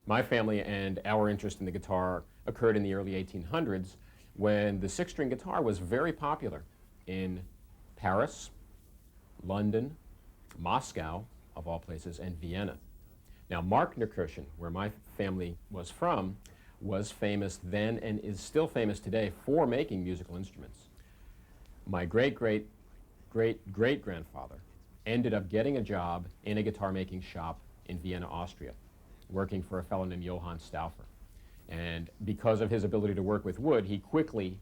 My family and our interest in the guitar occurred in the early 1800s when the six-string guitar was very popular in Paris, London, Moscow, of all places, and Vienna. Now, Marknerkirchen, where my family was from, was famous then and is still famous today for making musical instruments. My great-great-great-great-grandfather ended up getting a job in a guitar-making shop in Vienna, Austria, working for a fellow named Johann Stauffer. And because of his ability to work with wood, he quickly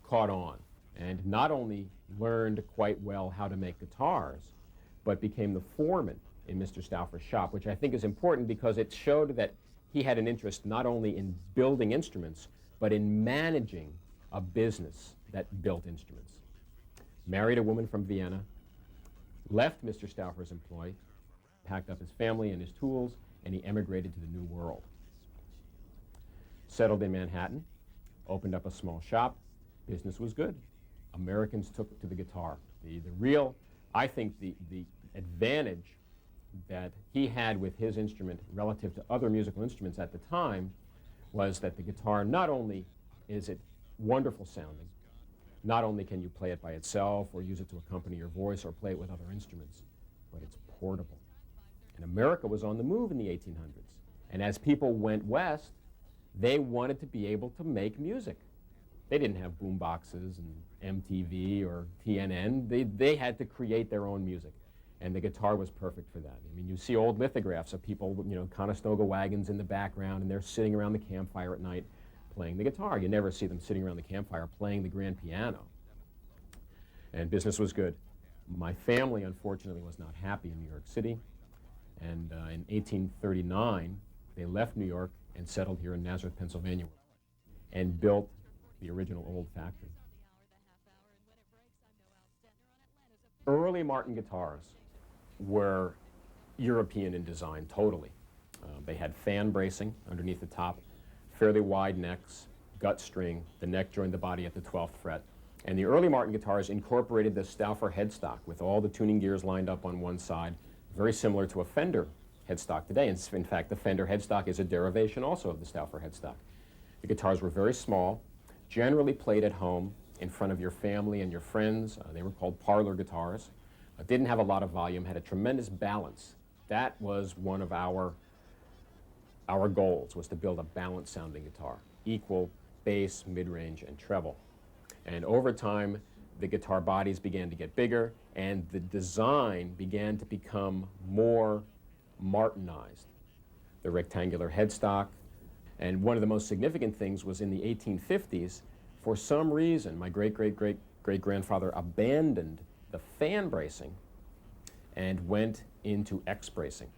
caught on and not only learned quite well how to make guitars, but became the foreman in Mr. Stauffer's shop, which I think is important because it showed that he had an interest not only in building instruments, but in managing a business that built instruments. Married a woman from Vienna, left Mr. Stauffer's employ, packed up his family and his tools, and he emigrated to the New World. Settled in Manhattan, opened up a small shop. Business was good. Americans took to the guitar. I think the advantage that he had with his instrument relative to other musical instruments at the time was that the guitar, not only is it wonderful sounding, not only can you play it by itself or use it to accompany your voice or play it with other instruments, but it's portable. And America was on the move in the 1800s. And as people went west, they wanted to be able to make music. They didn't have boom boxes and MTV or TNN. They had to create their own music. And the guitar was perfect for that. I mean, you see old lithographs of people, Conestoga wagons in the background, and they're sitting around the campfire at night playing the guitar. You never see them sitting around the campfire playing the grand piano. And business was good. My family, unfortunately, was not happy in New York City. And in 1839, they left New York and settled here in Nazareth, Pennsylvania, and built the original old factory. Early Martin guitars were European in design, totally. They had fan bracing underneath the top, fairly wide necks, gut string, the neck joined the body at the 12th fret. And the early Martin guitars incorporated the Stauffer headstock with all the tuning gears lined up on one side, very similar to a Fender headstock today. And in fact, the Fender headstock is a derivation also of the Stauffer headstock. The guitars were very small, generally played at home in front of your family and your friends. They were called parlor guitars. Didn't have a lot of volume, had a tremendous balance. That was one of our goals, was to build a balanced sounding guitar, equal bass, mid-range, and treble. And over time, the guitar bodies began to get bigger, and the design began to become more Martinized. The rectangular headstock, and one of the most significant things was in the 1850s, for some reason, my great-great-great-great-grandfather abandoned the fan bracing and went into X bracing.